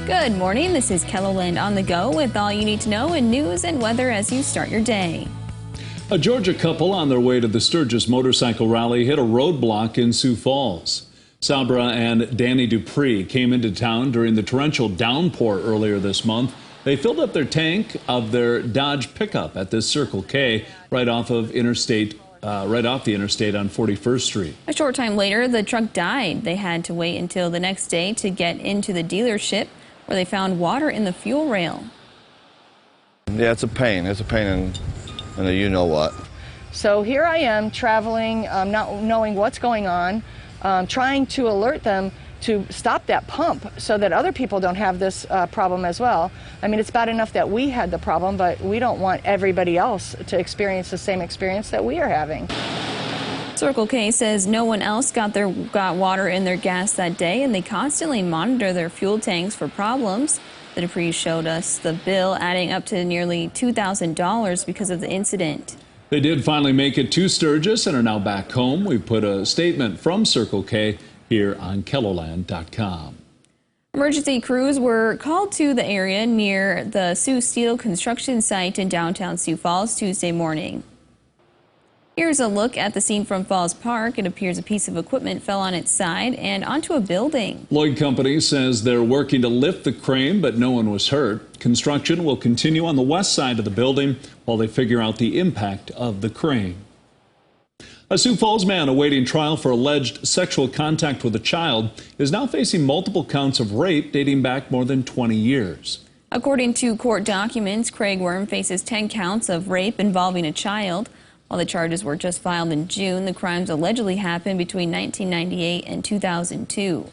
Good morning. This is KELOLAND on the go with all you need to know in news and weather as you start your day. A Georgia couple on their way to the Sturgis motorcycle rally hit a roadblock in Sioux Falls. Sabra and Danny Dupree came into town during the torrential downpour earlier this month. They filled up their tank of their Dodge pickup at this Circle K right off the interstate on 41st Street. A short time later, the truck died. They had to wait until the next day to get into the dealership, where they found water in the fuel rail. Yeah, it's a pain. It's a pain in the you-know-what. So here I am traveling, not knowing what's going on, trying to alert them to stop that pump so that other people don't have this problem as well. I mean, it's bad enough that we had the problem, but we don't want everybody else to experience the same experience that we are having. Circle K says no one else got water in their gas that day, and they constantly monitor their fuel tanks for problems. The Dupree showed us the bill adding up to nearly $2,000 because of the incident. They did finally make it to Sturgis and are now back home. We put a statement from Circle K here on KELOLAND.com. Emergency crews were called to the area near the Sioux Steel construction site in downtown Sioux Falls Tuesday morning. Here's a look at the scene from Falls Park. It appears a piece of equipment fell on its side and onto a building. Lloyd Company says they're working to lift the crane, but no one was hurt. Construction will continue on the west side of the building while they figure out the impact of the crane. A Sioux Falls man awaiting trial for alleged sexual contact with a child is now facing multiple counts of rape dating back more than 20 years. According to court documents, Craig Worm faces 10 counts of rape involving a child. While the charges were just filed in June, the crimes allegedly happened between 1998 and 2002.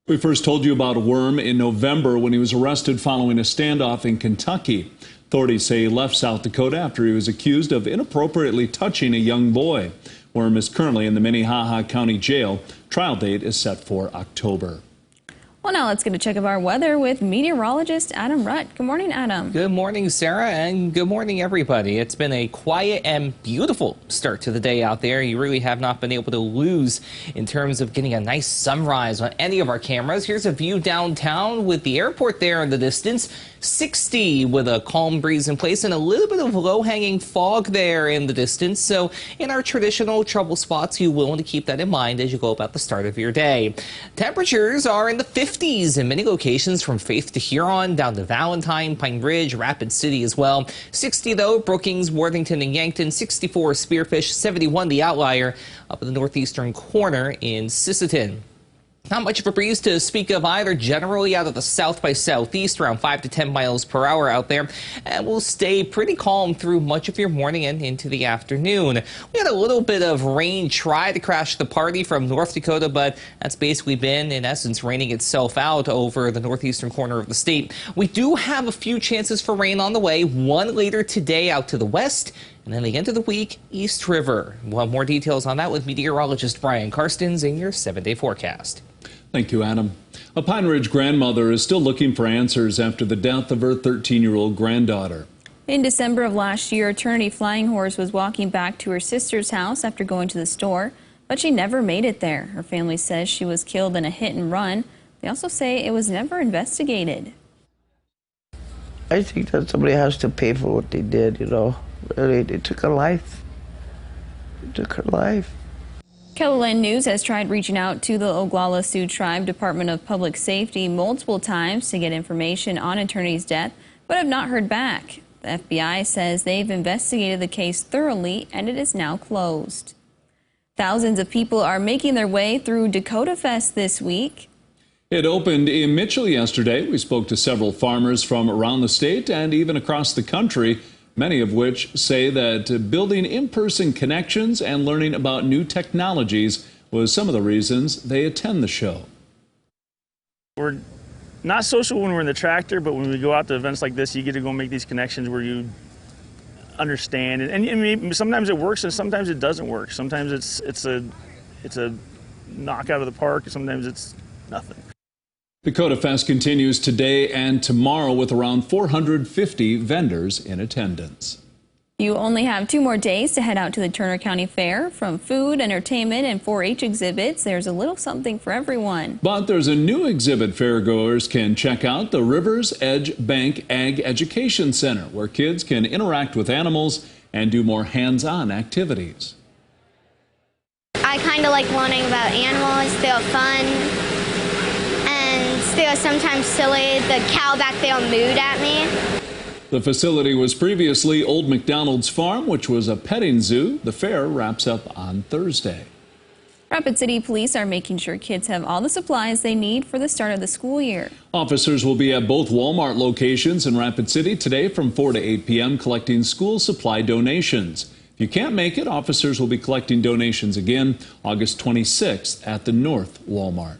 We first told you about Worm in November when he was arrested following a standoff in Kentucky. Authorities say he left South Dakota after he was accused of inappropriately touching a young boy. Worm is currently in the Minnehaha County Jail. Trial date is set for October. Well, now let's get a check of our weather with meteorologist Adam Rutt. Good morning, Adam. Good morning, Sarah, and good morning, everybody. It's been a quiet and beautiful start to the day out there. You really have not been able to lose in terms of getting a nice sunrise on any of our cameras. Here's a view downtown with the airport there in the distance. 60 with a calm breeze in place and a little bit of low-hanging fog there in the distance. So in our traditional trouble spots, you will want to keep that in mind as you go about the start of your day. Temperatures are in the 50s in many locations from Faith to Huron, down to Valentine, Pine Ridge, Rapid City as well. 60 though, Brookings, Worthington, and Yankton. 64 Spearfish, 71 the outlier up in the northeastern corner in Sisseton. Not much of a breeze to speak of either, generally out of the south by southeast, around 5 to 10 miles per hour out there, and will stay pretty calm through much of your morning and into the afternoon. We had a little bit of rain try to crash the party from North Dakota, but that's basically been, in essence, raining itself out over the northeastern corner of the state. We do have a few chances for rain on the way, one later today out to the west, and then the end of the week, East River. We'll have more details on that with meteorologist Brian Karstens in your 7-day forecast. Thank you, Adam. A Pine Ridge grandmother is still looking for answers after the death of her 13-year-old granddaughter. In December of last year, Eternity Flying Horse was walking back to her sister's house after going to the store, but she never made it there. Her family says she was killed in a hit and run. They also say it was never investigated. I think that somebody has to pay for what they did, you know. Really, they took her life. They took her life. KELOLAND News has tried reaching out to the Oglala Sioux Tribe Department of Public Safety multiple times to get information on Eternity's death, but have not heard back. The FBI says they've investigated the case thoroughly and it is now closed. Thousands of people are making their way through Dakota Fest this week. It opened in Mitchell yesterday. We spoke to several farmers from around the state and even across the country, many of which say that building in-person connections and learning about new technologies was some of the reasons they attend the show. We're not social when we're in the tractor, but when we go out to events like this, you get to go make these connections where you understand. And sometimes it works and sometimes it doesn't work. Sometimes it's a knock out of the park, sometimes it's nothing. Dakota Fest continues today and tomorrow with around 450 vendors in attendance. You only have 2 more days to head out to the Turner County Fair. From food, entertainment, and 4-H exhibits, there's a little something for everyone. But there's a new exhibit fairgoers can check out, the Rivers Edge Bank Ag Education Center, where kids can interact with animals and do more hands-on activities. I kind of like learning about animals. They're fun and they're sometimes silly. The cow back there mooed at me. The facility was previously Old McDonald's Farm, which was a petting zoo. The fair wraps up on Thursday. Rapid City Police are making sure kids have all the supplies they need for the start of the school year. Officers will be at both Walmart locations in Rapid City today from 4 to 8 p.m. collecting school supply donations. If you can't make it, officers will be collecting donations again August 26th at the North Walmart.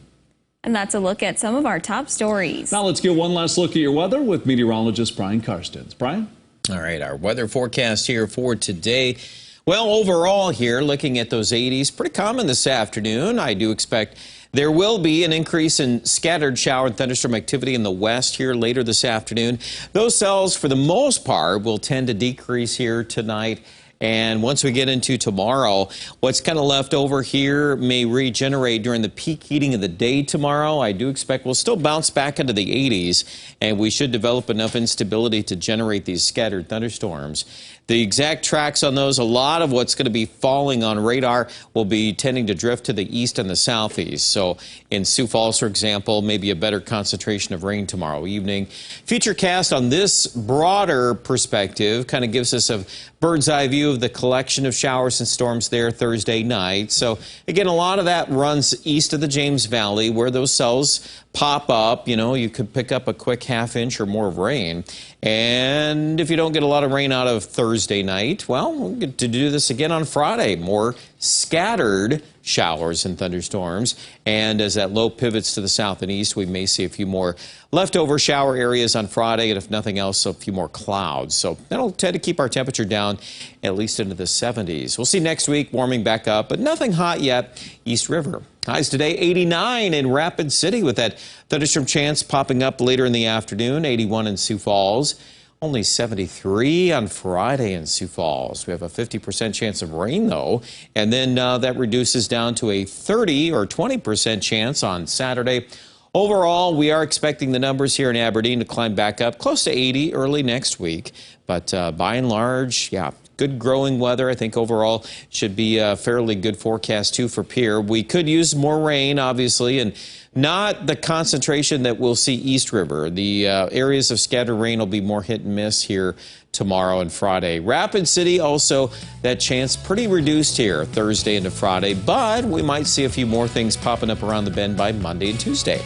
And that's a look at some of our top stories. Now let's get one last look at your weather with meteorologist Brian Karstens. Brian? All right, our weather forecast here for today. Well, overall here, looking at those 80s, pretty common this afternoon. I do expect there will be an increase in scattered shower and thunderstorm activity in the west here later this afternoon. Those cells, for the most part, will tend to decrease here tonight. And once we get into tomorrow, what's kind of left over here may regenerate during the peak heating of the day tomorrow. I do expect we'll still bounce back into the 80s, and we should develop enough instability to generate these scattered thunderstorms. The exact tracks on those, a lot of what's going to be falling on radar will be tending to drift to the east and the southeast. So in Sioux Falls, for example, maybe a better concentration of rain tomorrow evening. Futurecast on this broader perspective kind of gives us a bird's eye view of the collection of showers and storms there Thursday night. So again, a lot of that runs east of the James Valley where those cells pop up. You know, you could pick up a quick half-inch or more of rain. And if you don't get a lot of rain out of Thursday night, well, we'll get to do this again on Friday. More scattered showers and thunderstorms. And as that low pivots to the south and east, we may see a few more leftover shower areas on Friday, and if nothing else, a few more clouds. So that'll tend to keep our temperature down at least into the 70s. We'll see next week warming back up, but nothing hot yet. East River. Highs today 89 in Rapid City with that thunderstorm chance popping up later in the afternoon. 81 in Sioux Falls. Only 73 on Friday in Sioux Falls. We have a 50% chance of rain, though, and then that reduces down to a 30 or 20% chance on Saturday. Overall, we are expecting the numbers here in Aberdeen to climb back up close to 80 early next week. But by and large, yeah, good growing weather. I think overall should be a fairly good forecast, too, for Pierre. We could use more rain, obviously, and not the concentration that we'll see East River. The areas of scattered rain will be more hit and miss here tomorrow and Friday. Rapid City also, that chance pretty reduced here Thursday into Friday, but we might see a few more things popping up around the bend by Monday and Tuesday.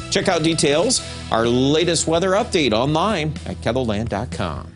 Check out details, our latest weather update online at KELOLAND.com.